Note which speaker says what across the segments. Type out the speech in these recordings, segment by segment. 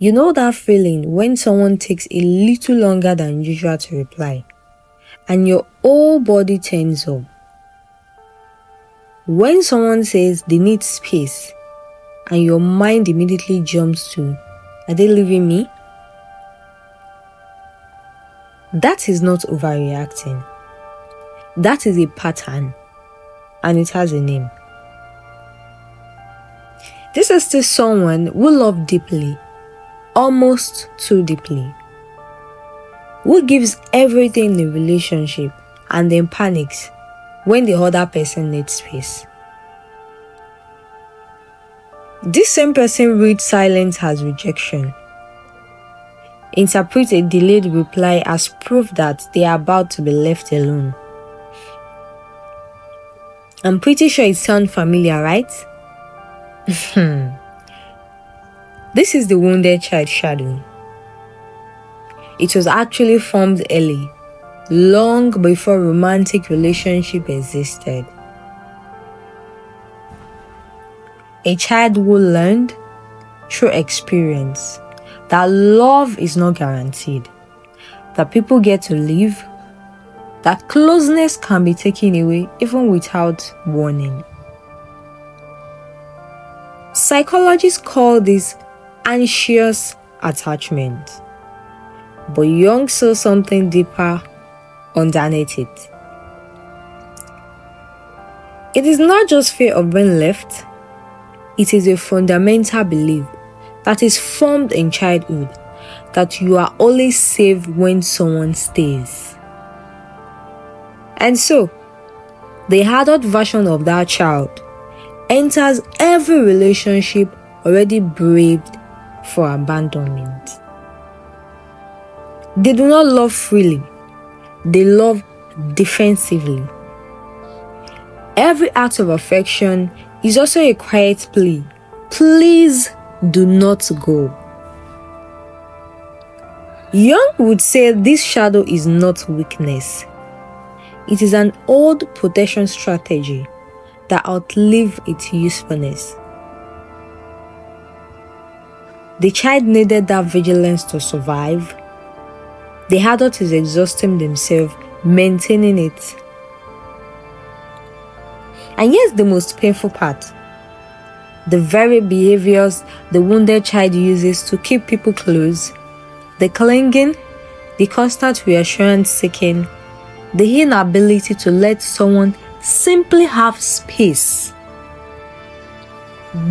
Speaker 1: You know that feeling when someone takes a little longer than usual to reply and your whole body tenses up? When someone says they need space and your mind immediately jumps to, are they leaving me? That is not overreacting. That is a pattern, and it has a name. This is still someone who loved deeply, almost too deeply, who gives everything in a relationship and then panics when the other person needs space. This same person reads silence as rejection, interprets a delayed reply as proof that they are about to be left alone. I'm pretty sure it sounds familiar, right? This is the wounded child shadow. It was actually formed early, long before romantic relationship existed. A child who learned through experience that love is not guaranteed, that people get to leave, that closeness can be taken away even without warning. Psychologists call this anxious attachment, but Jung saw something deeper underneath it. It is not just fear of being left, it is a fundamental belief that is formed in childhood that you are always safe when someone stays. And so, the adult version of that child enters every relationship already braved for abandonment. They do not love freely, they love defensively. Every act of affection is also a quiet plea. Please do not go. Jung would say this shadow is not weakness. It is an old protection strategy that outlived its usefulness. The child needed that vigilance to survive. The adult is exhausting themselves, maintaining it. And here's the most painful part. The very behaviors the wounded child uses to keep people close, the clinging, the constant reassurance seeking, the inability to let someone simply have space.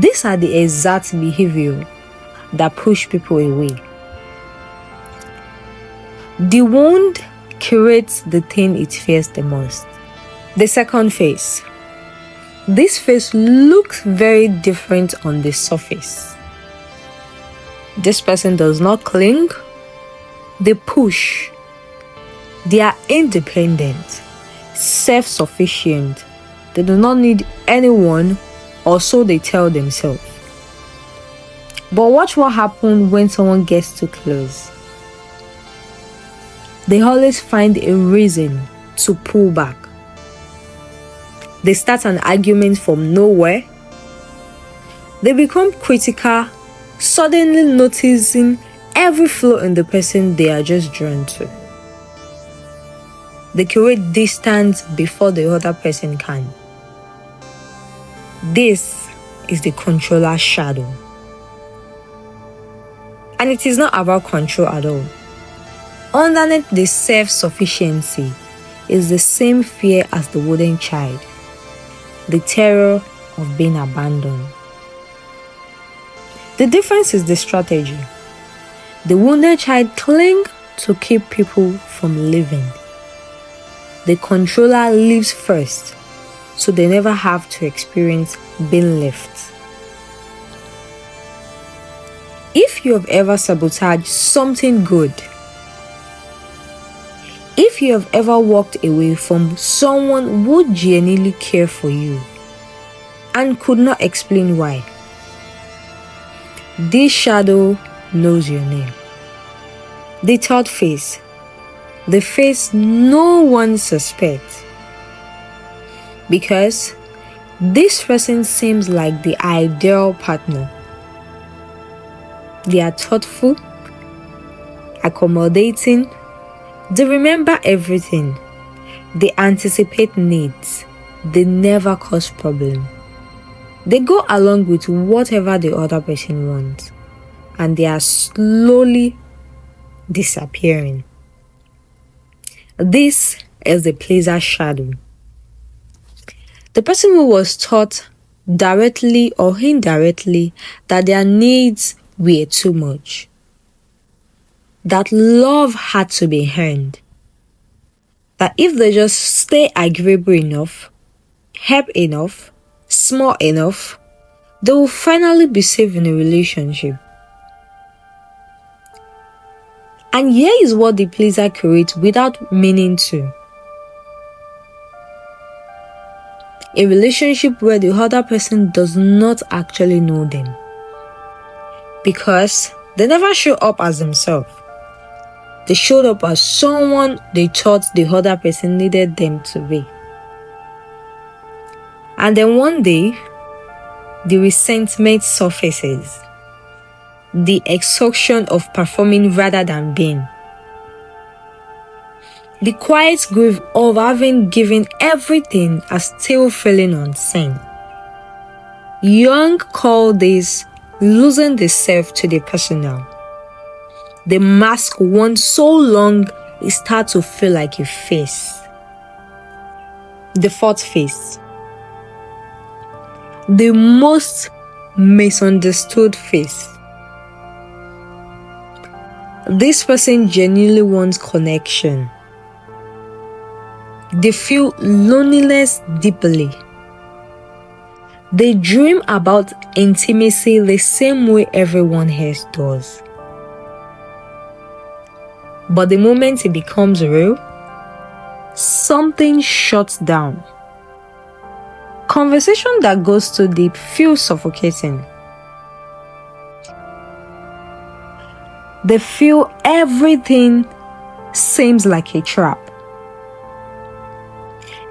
Speaker 1: These are the exact behavior that push people away. The wound creates the thing it fears the most. The second phase. This phase looks very different on the surface. This person does not cling, they push. They are independent, self-sufficient. They do not need anyone, or so they tell themselves. But watch what happens when someone gets too close. They always find a reason to pull back. They start an argument from nowhere. They become critical, suddenly noticing every flaw in the person they are just drawn to. They create distance before the other person can. This is the controller's shadow. And it is not about control at all. Underneath the self-sufficiency is the same fear as the wooden child, the terror of being abandoned. The difference is the strategy. The wounded child clings to keep people from leaving. The controller leaves first, so they never have to experience being left. If you have ever sabotaged something good, if you have ever walked away from someone who genuinely cared for you and could not explain why, this shadow knows your name. The third phase, the phase no one suspects, because this person seems like the ideal partner. They are thoughtful, accommodating, they remember everything, they anticipate needs, they never cause problem. They go along with whatever the other person wants, and they are slowly disappearing. This is the pleaser shadow. The person who was taught directly or indirectly that their needs were too much, that love had to be earned, that if they just stay agreeable enough, help enough, small enough, they will finally be safe in a relationship. And here is what the pleaser creates without meaning to. A relationship where the other person does not actually know them, because they never show up as themselves. They showed up as someone they thought the other person needed them to be. And then one day, the resentment surfaces. The exhaustion of performing rather than being. The quiet grief of having given everything and still feeling unseen. Jung called this losing the self to the personal. The mask worn so long, it starts to feel like a face. The fourth face. The most misunderstood face. This person genuinely wants connection. They feel loneliness deeply. They dream about intimacy the same way everyone else does. But the moment it becomes real, something shuts down. Conversation that goes too deep feels suffocating. They feel everything seems like a trap.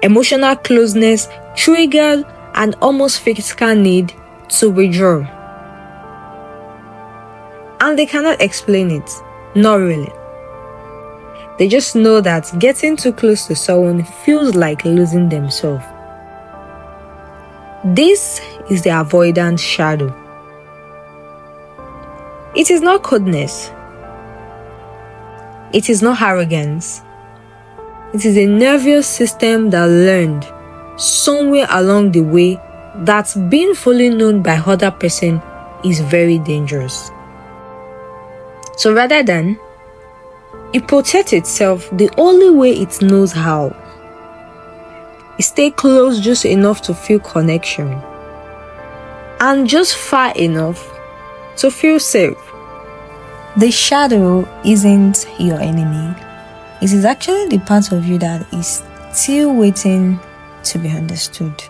Speaker 1: Emotional closeness triggers an almost physical need to withdraw. And they cannot explain it. Not really. They just know that getting too close to someone feels like losing themselves. This is the avoidant shadow. It is not coldness. It is not arrogance. It is a nervous system that learned somewhere along the way that being fully known by other person is very dangerous. So rather than, it protects itself the only way it knows how. It stays close just enough to feel connection, and just far enough to feel safe. The shadow isn't your enemy. It is actually the part of you that is still waiting to be understood.